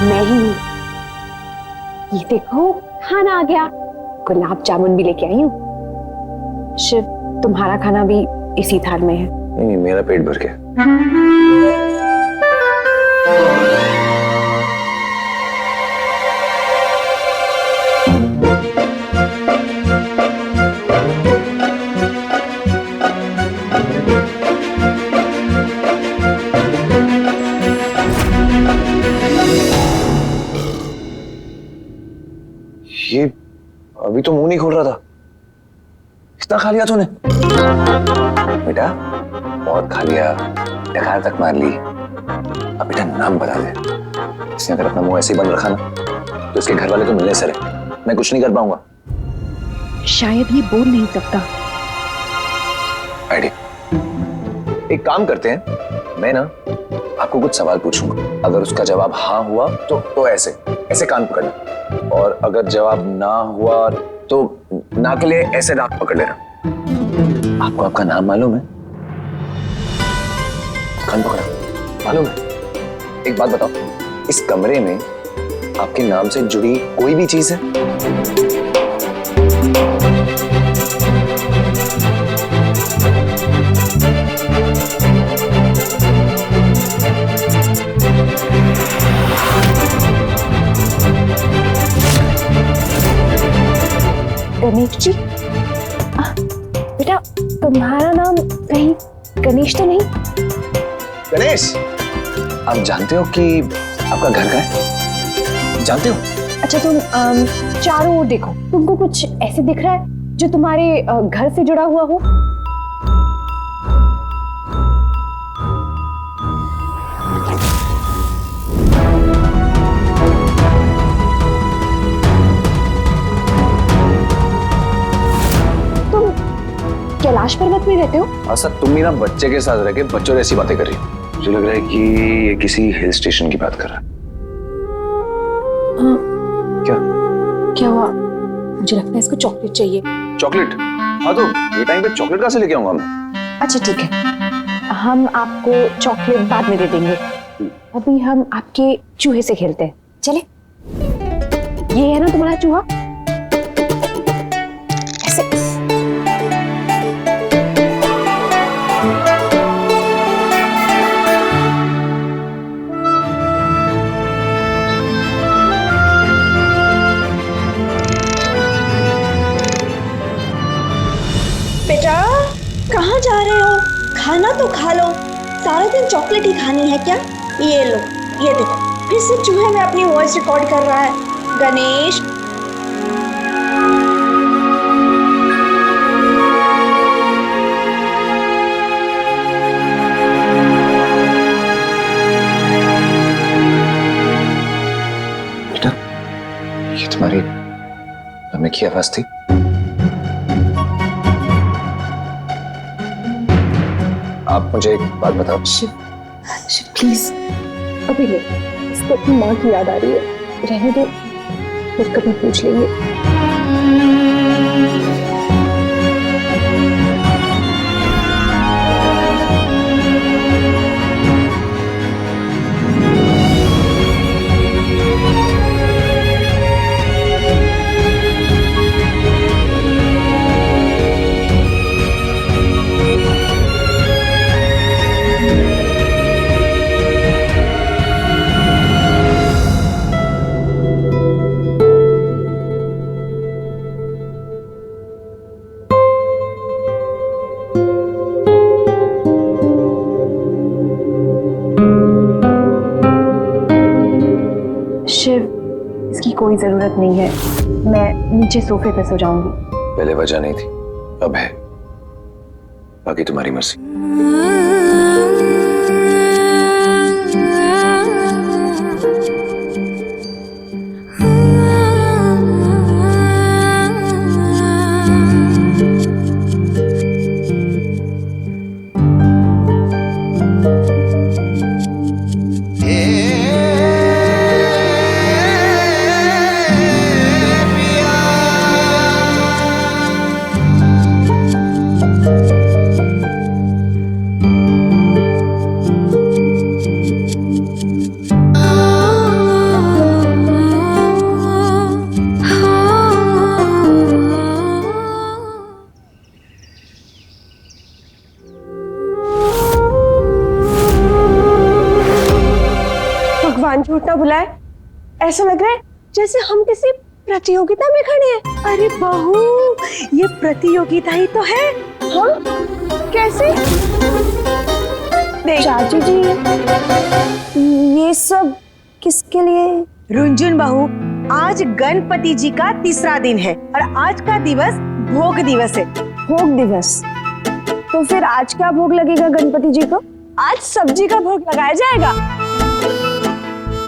मैं ही हूँ। ये देखो खाना आ गया, गुलाब जामुन भी लेके आई हूँ। शिव, तुम्हारा खाना भी इसी थाल में है। नहीं, मेरा पेट भर गया। ये अभी तो मुंह नहीं खोल रहा था, कितना खा लिया तूने? बेटा बहुत खा लिया, डकार तक मार ली। अब बेटा नाम बता दे। इसने अगर अपना मुंह ऐसे ही बंद रखा ना तो इसके घर वाले तो मिलने से रहे, मैं कुछ नहीं कर पाऊंगा। शायद ये बोल नहीं सकता। आइडिया, एक काम करते हैं, मैं ना आपको कुछ सवाल पूछूंगा, अगर उसका जवाब हाँ हुआ तो ऐसे ऐसे कान पकड़ना, और अगर जवाब ना हुआ तो ना के लिए ऐसे नाक पकड़ लेना। आपको आपका नाम मालूम है? कान पकड़ा, मालूम है? एक बात बताओ, इस कमरे में आपके नाम से जुड़ी कोई भी चीज है? गणेश जी, बेटा तुम्हारा नाम कहीं गणेश तो नहीं? गणेश, आप जानते हो कि आपका घर कहाँ है? जानते हो? अच्छा तुम चारों ओर देखो, तुमको कुछ ऐसे दिख रहा है जो तुम्हारे घर से जुड़ा हुआ हो? कैलाश पर्वत में रहते हो? हाँ सर, तुम भी ना बच्चे के साथ रह के बच्चों जैसी बातें कर रही हो। मुझे लग रहा है कि ये किसी हिल स्टेशन की बात कर रहा है। हाँ। क्या हुआ? मुझे लगता है इसको चॉकलेट चाहिए। चॉकलेट? हाँ तो ये टाइम पे चॉकलेट कहाँ से लेके आऊंगा मैं? अच्छा ठीक है, हम आपको चॉकलेट बाद में दे देंगे। अभी हम आपके चूहे से खेलते हैं, चले? ये है ना तुम्हारा चूहा? ऐसे बेटा, कहाँ जा रहे हो? खाना तो खा लो, सारा दिन चॉकलेट ही खानी है क्या? ये लो, ये देखो, फिर से चूहे में अपनी वॉइस रिकॉर्ड कर रहा है। गणेश, बेटा, ये तुम्हारी मम्मी की आवाज थी? आप मुझे एक बात बताओ। शिव, प्लीज अभी ले, इसको अपनी माँ की याद आ रही है, रहने दो, फिर कभी पूछ लेंगे। शिव, इसकी कोई जरूरत नहीं है, मैं नीचे सोफे पे सो जाऊंगी। पहले वजह नहीं थी, अब है, बाकी तुम्हारी मर्जी। भगवान झूठ ना बुलाए, ऐसा लग रहा है जैसे हम किसी प्रतियोगिता में खड़े हैं। अरे बहू, ये प्रतियोगिता ही तो है। हाँ, कैसे? चाची जी, ये सब किसके लिए? रुंझुन बहू, आज गणपति जी का तीसरा दिन है और आज का दिवस भोग दिवस है। भोग दिवस? तो फिर आज क्या भोग लगेगा गणपति जी को? आज सब्जी का भोग लगाया जाएगा।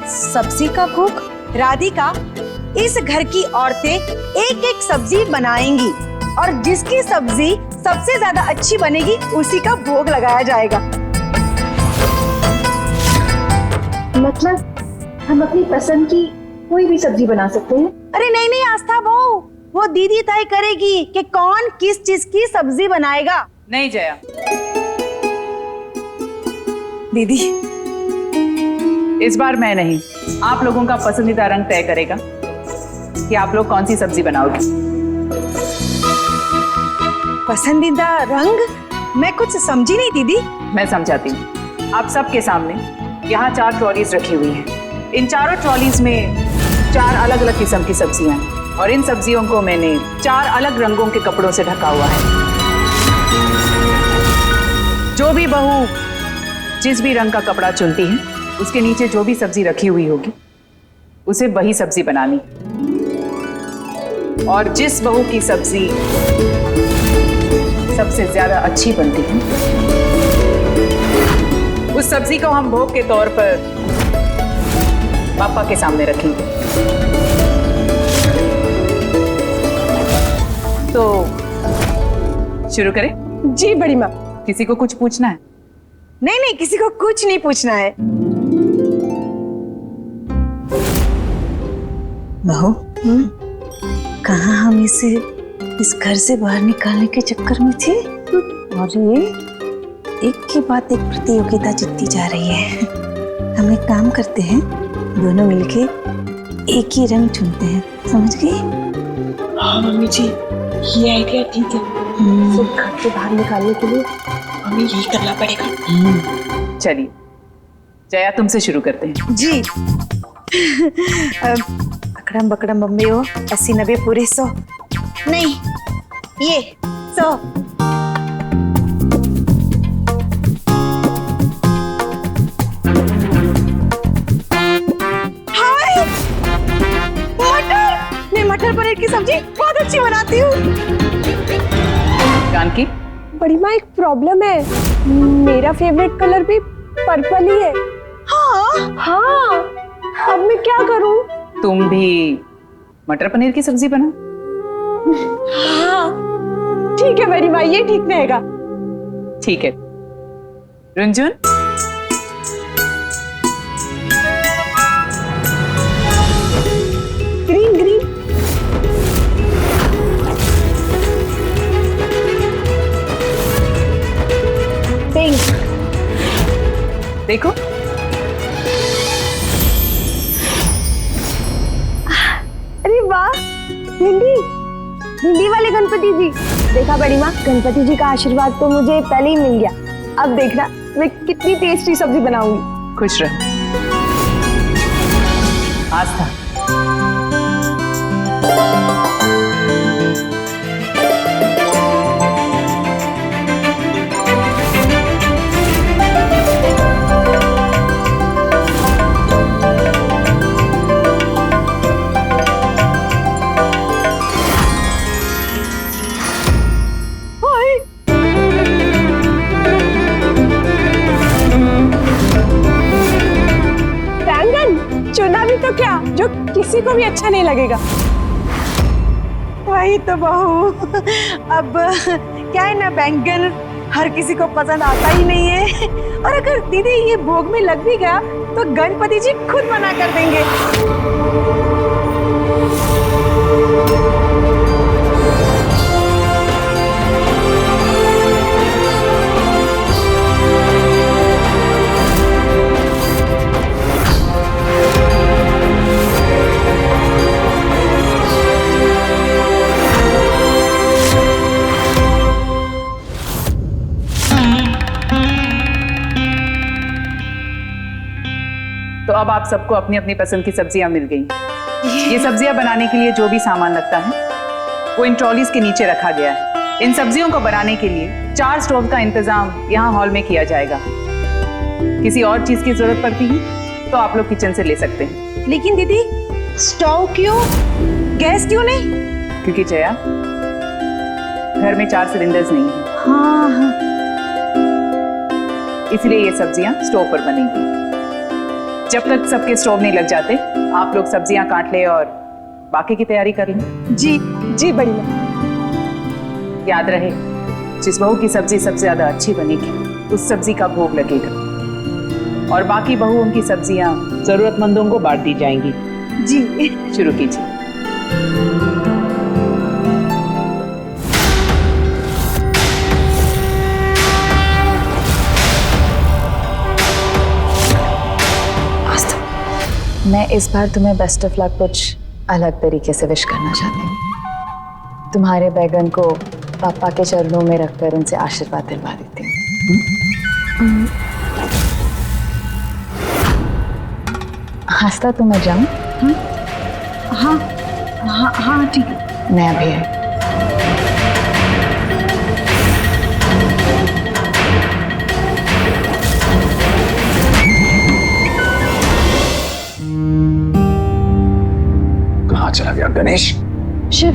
सब्जी का भोग? राधिका, इस घर की औरतें एक एक सब्जी बनाएंगी और जिसकी सब्जी सबसे ज्यादा अच्छी बनेगी उसी का भोग लगाया जाएगा। मतलब हम अपनी पसंद की कोई भी सब्जी बना सकते हैं? अरे नहीं नहीं आस्था बहू, वो दीदी तय करेगी कि कौन किस चीज की सब्जी बनाएगा। नहीं जया, दीदी, इस बार मैं नहीं, आप लोगों का पसंदीदा रंग तय करेगा कि आप लोग कौन सी सब्जी बनाओगे। पसंदीदा रंग? मैं कुछ समझी नहीं दीदी। मैं समझाती हूँ। आप सबके सामने यहाँ 4 ट्रॉलीज रखी हुई हैं। इन चारों ट्रॉलीज में 4 अलग अलग किस्म की सब्जियां हैं और इन सब्जियों को मैंने 4 अलग रंगों के कपड़ों से ढका हुआ है। जो भी बहू जिस भी रंग का कपड़ा चुनती है, उसके नीचे जो भी सब्जी रखी हुई होगी उसे वही सब्जी बनानी। और जिस बहू की सब्जी सबसे ज्यादा अच्छी बनती है, उस सब्जी को हम भोग के तौर पर पापा के सामने रखेंगे। तो शुरू करें? जी बड़ी माँ। किसी को कुछ पूछना है? नहीं नहीं, किसी को कुछ नहीं पूछना है। बहू, कहाँ हम इसे इस घर से बाहर निकालने के चक्कर में थे और ये एक के बाद एक प्रतियोगिता जीतती जा रही है। हम एक काम करते हैं, दोनों मिलके एक ही रंग चुनते हैं, समझ गई? हाँ मम्मी जी, ये आइडिया ठीक है। सिर्फ घर से बाहर निकालने के लिए हमें यही करना पड़ेगा। चलिए जया, तुमसे शुरू करते हैं। जी। अकड़म बकड़म बम्बे हो, 80 90 पूरे 100 नहीं, ये 100। हाय, मटर! मैं मटर पनीर की सब्जी बहुत अच्छी बनाती हूँ। जानकी, बड़ी माँ, एक प्रॉब्लम है, मेरा फेवरेट कलर भी पर्पल ही है। हाँ हाँ, अब मैं क्या करूँ? तुम भी मटर पनीर की सब्जी बनाओ। हाँ ठीक है बड़ी माँ, ये ठीक रहेगा। ठीक है। रुंझुन, ग्रीन ग्रीन। पिंक। देखो अरे वाह, भिंडी, भिंडी वाले गणपति जी। देखा बड़ी माँ, गणपति जी का आशीर्वाद तो मुझे पहले ही मिल गया। अब देखना मैं कितनी टेस्टी सब्जी बनाऊंगी। खुश रहो। आस्था, बैंगन चुना भी तो क्या, जो किसी को भी अच्छा नहीं लगेगा। वही तो बहू, अब क्या है ना, बैंगन हर किसी को पसंद आता ही नहीं है। और अगर दीदी ये भोग में लग भी गया तो गणपति जी खुद मना कर देंगे। तो अब आप सबको अपनी अपनी पसंद की सब्जियां मिल गई। ये सब्जियां बनाने के लिए जो भी सामान लगता है वो इन ट्रॉलीज के नीचे रखा गया है। इन सब्जियों को बनाने के लिए 4 स्टोव का इंतजाम यहाँ हॉल में किया जाएगा। किसी और चीज की जरूरत पड़ती है तो आप लोग किचन से ले सकते हैं। लेकिन दीदी स्टोव क्यों, गैस क्यों नहीं? क्योंकि जया, घर में 4 सिलेंडर्स नहीं है, हाँ हाँ। इसलिए ये सब्जियां स्टोव पर बनेंगी। जब तक सबके स्टोव नहीं लग जाते आप लोग सब्जियां काट ले और बाकी की तैयारी कर लें। जी जी बढ़िया। याद रहे, जिस बहू की सब्जी सबसे ज्यादा अच्छी बनेगी उस सब्जी का भोग लगेगा और बाकी बहुओं की सब्जियां जरूरतमंदों को बांट दी जाएंगी। जी शुरू कीजिए। मैं इस बार तुम्हें बेस्ट ऑफ लक कुछ अलग तरीके से विश करना चाहती हूँ। तुम्हारे बैगन को पापा के चरणों में रखकर उनसे आशीर्वाद दिलवा देती हूँ। हंसता तो मैं जाऊं? हाँ हाँ हाँ ठीक है। मैं भी है। कहाँ चला गया गणेश? शिव,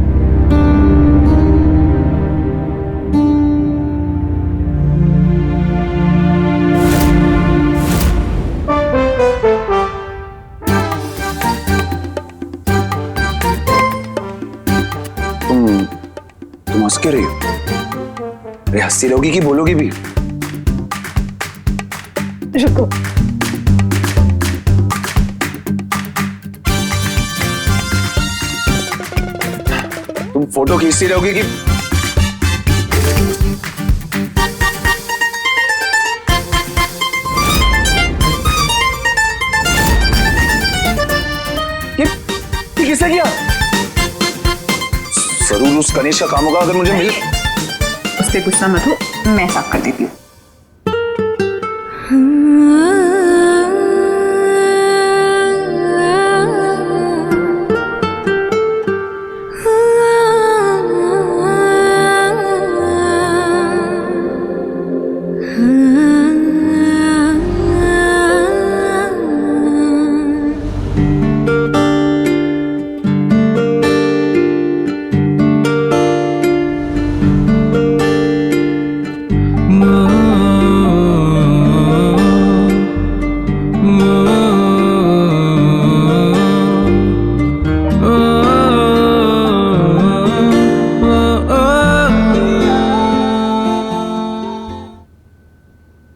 तुम हंस क्यों रही हो? अरे हंसती रहोगी कि बोलोगी भी? रुको। तुम फोटो खींचती रहोगी कि ये किसने किया? जरूर उस गणेश का काम होगा। अगर मुझे मिल उस पर गुस्सा मत हो, मैं साफ कर देती हूँ।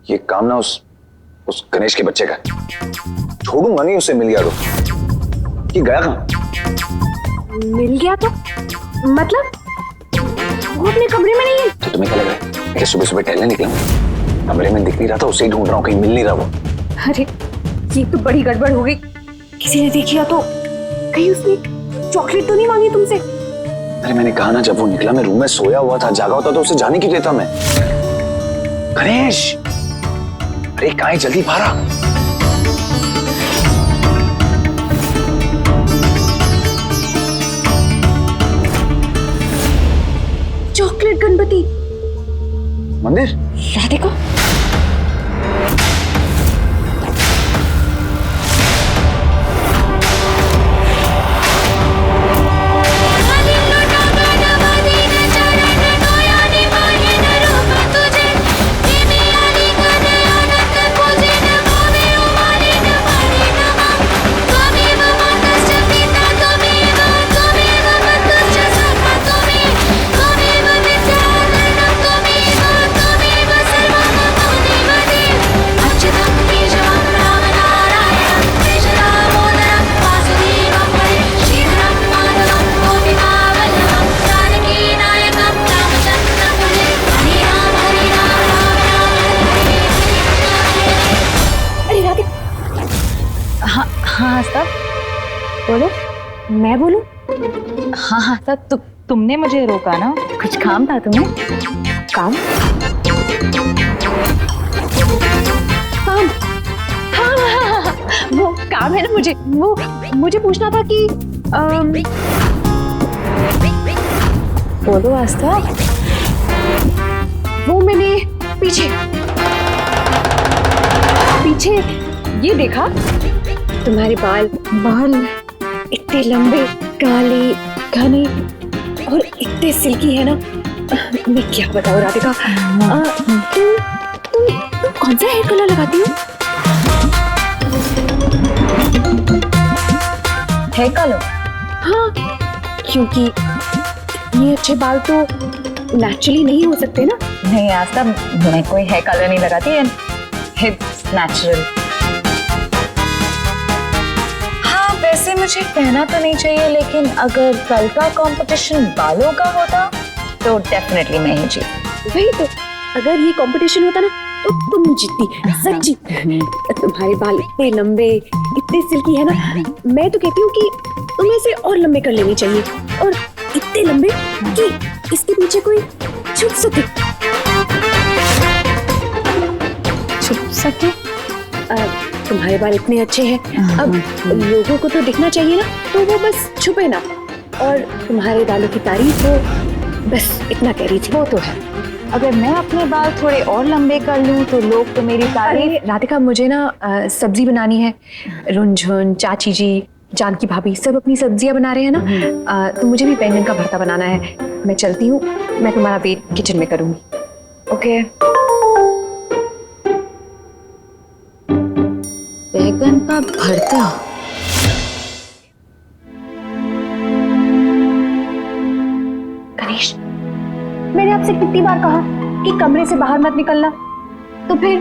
ये काम ना उस गणेश के बच्चे का। छोड़ूंगा नहीं उसे। मिल गया तो ये गया कहाँ? मिल गया तो मतलब वो अपने कमरे में नहीं है? तो तुम्हें क्या लग रहा है कि सुबह सुबह टहलने निकला? कमरे में दिख नहीं रहा था, उसे ही ढूंढ रहा हूँ, कहीं मिल नहीं रहा वो। अरे ये तो बड़ी गड़बड़ हो गई। किसी ने देखी तो कहीं उसने चॉकलेट तो नहीं मांगी तुमसे? अरे मैंने कहा ना, जब वो निकला मैं रूम में सोया हुआ था। जागा होता तो उसे जाने क्यों देता मैं? गणेश, अरे कहाँ है? जल्दी बाहर आ। चॉकलेट गणपति मंदिर? राधे को हाँ सब बोलो। मैं बोलूं? हाँ हाँ सब तुमने मुझे रोका ना, कुछ काम था तुम्हें? काम? काम? हाँ, हाँ, हाँ, हाँ, वो है ना मुझे पूछना था कि बोलो आस्था। वो मैंने पीछे ये देखा, तुम्हारे बाल इतने लंबे, काले, घने और इतने सिल्की है ना, मैं क्या बताऊं राधिका। तुम कौन सा हेयर कलर लगाती हो? Hair colour? हाँ, क्योंकि ये अच्छे बाल तो नेचुरली नहीं हो सकते ना। नहीं आस्था, मैं कोई हेयर कलर नहीं लगाती, इट्स नेचुरल। हाँ, वैसे मुझे कहना तो नहीं चाहिए, लेकिन अगर कल का कंपटीशन बालों का होता तो डेफिनेटली मैं ही जीत। वही तो, अगर ये कंपटीशन होता ना तो तुम जीतती, सच्ची। तुम्हारे बाल इतने लंबे, इतने सिल्की है ना, मैं तो कहती हूँ कि तुम्हें इसे और लंबे कर लेने चाहिए, और इतने लंबे कि इसके पीछे कोई छुप सके। छुप सके? तुम्हारे बाल इतने अच्छे हैं, अब लोगों को तो दिखना चाहिए ना, तो वो बस छुपे ना। और तुम्हारे बालों की तारीफ हो, बस इतना कह रही थी। वो तो है, अगर मैं अपने बाल थोड़े और लंबे कर लूं तो लोग तो मेरी तारीफ। राधिका, मुझे ना सब्जी बनानी है। रुनझुन, चाची जी, जानकी भाभी सब अपनी सब्जियां बना रहे हैं ना, तो मुझे भी बैंगन का भरता बनाना है। मैं चलती हूँ, मैं तुम्हारा वेट किचन में करूंगी। ओके। बैंगन का भरता? गणेश, मैंने आपसे कितनी बार कहा कि कमरे से बाहर मत निकलना, तो फिर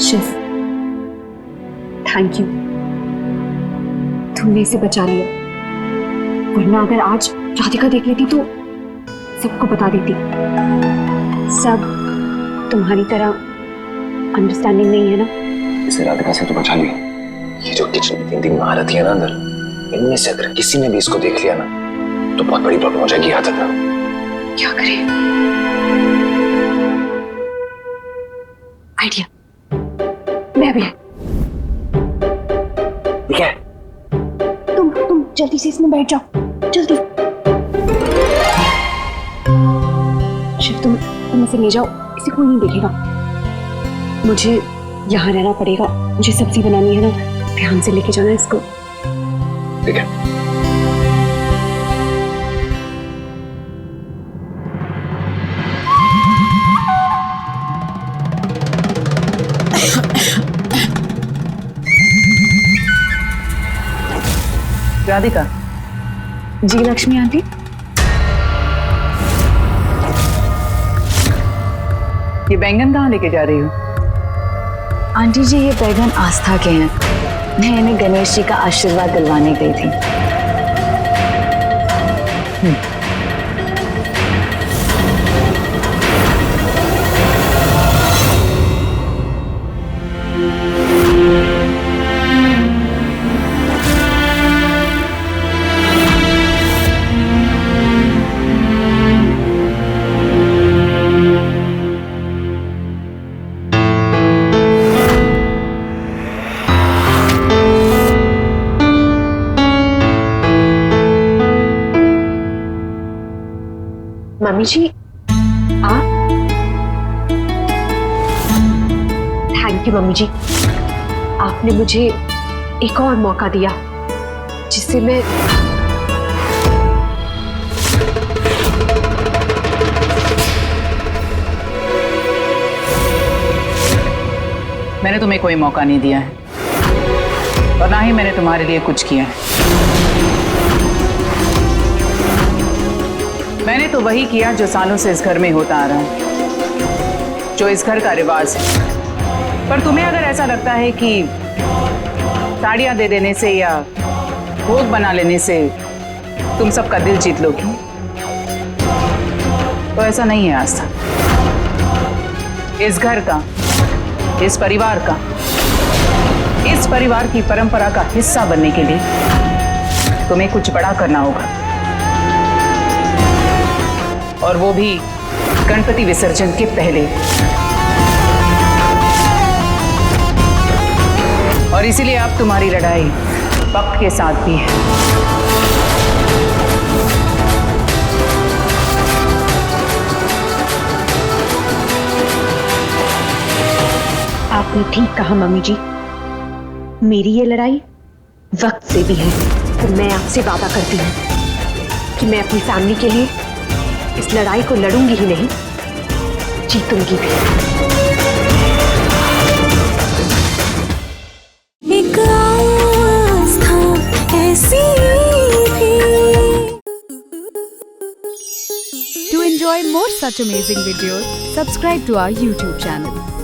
शिव, थैंक यू, तुमने इसे बचा लिया, वरना अगर आज राधिका देख लेती तो सबको बता देती। सब तुम्हारी तरह अंडरस्टैंडिंग नहीं है ना। इसे राधिका से तो बचा लिया, ये जो किचन में 3 महारथी है ना अंदर, इनमें से अगर किसी ने भी इसको देख लिया ना तो बहुत बड़ी प्रॉब्लम हो जाएगी। याद रखना। क्या करें? आइडिया, मैं भी। ठीक है, तुम जल्दी से इसमें बैठ जाओ, जल्दी। शिव, तुम इसे ले जाओ, इसे कोई नहीं देखेगा। मुझे यहाँ रहना पड़ेगा, मुझे सब्जी बनानी है ना, ध्यान से लेके जाना इसको। ठीक है। राधिका। जी लक्ष्मी आंटी। ये बैंगन कहाँ लेके जा रही हो? आंटी जी, ये बैगन आस्था के हैं, मैं इन्हें गणेश जी का आशीर्वाद दिलवाने गई थी। मम्मी जी, आप? थैंक यू मम्मी जी, आपने मुझे एक और मौका दिया जिससे मैं मैंने तुम्हें कोई मौका नहीं दिया है, और ना ही मैंने तुम्हारे लिए कुछ किया है। मैंने तो वही किया जो सालों से इस घर में होता आ रहा है, जो इस घर का रिवाज है। पर तुम्हें अगर ऐसा लगता है कि साड़ियां दे देने से या भोग बना लेने से तुम सबका दिल जीत लोगी, तो ऐसा नहीं है आस्था। इस घर का, इस परिवार का, इस परिवार की परंपरा का हिस्सा बनने के लिए तुम्हें कुछ बड़ा करना होगा, और वो भी गणपति विसर्जन के पहले। और इसीलिए अब तुम्हारी लड़ाई वक्त के साथ भी है। आपने ठीक कहा मम्मी जी, मेरी ये लड़ाई वक्त से भी है। तो मैं आपसे वादा करती हूँ कि मैं अपनी फैमिली के लिए इस लड़ाई को लड़ूंगी ही नहीं, जीतूंगी भी। एक आस्था ऐसी भी। To enjoy more such amazing videos, subscribe to our YouTube channel.